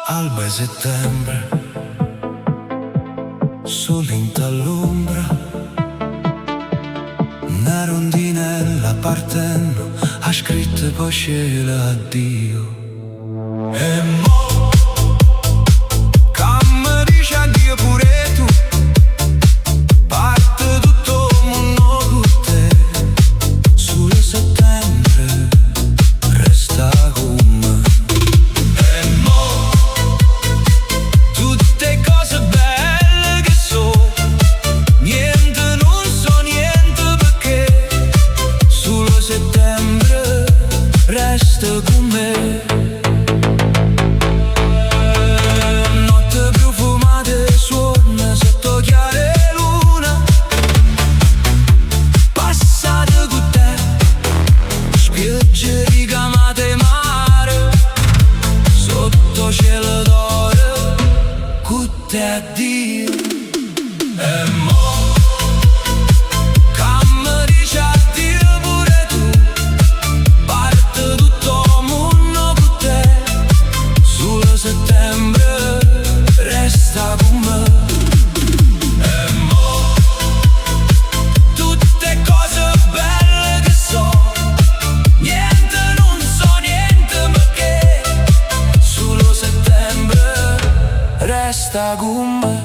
Alba e settembre, sole in all'ombra, una rondinella partendo ha scritto poi sceglie addio. E mo' che mi dici addio pure tu, parte tutto il mondo con te. Solo settembre resta con me. E mo' tutte cose belle che so, niente, non so niente perché solo settembre resta con me. Notte profumate suona sotto chiare luna, passate con te, spiagge ricamate mare, sotto cielo d'oro, con te addio. E mo' che mi dici addio pure tu, parte tutto il mondo con te, solo settembre resta con me. E mo' tutte cose belle che so, niente, non so niente perché solo settembre resta con me.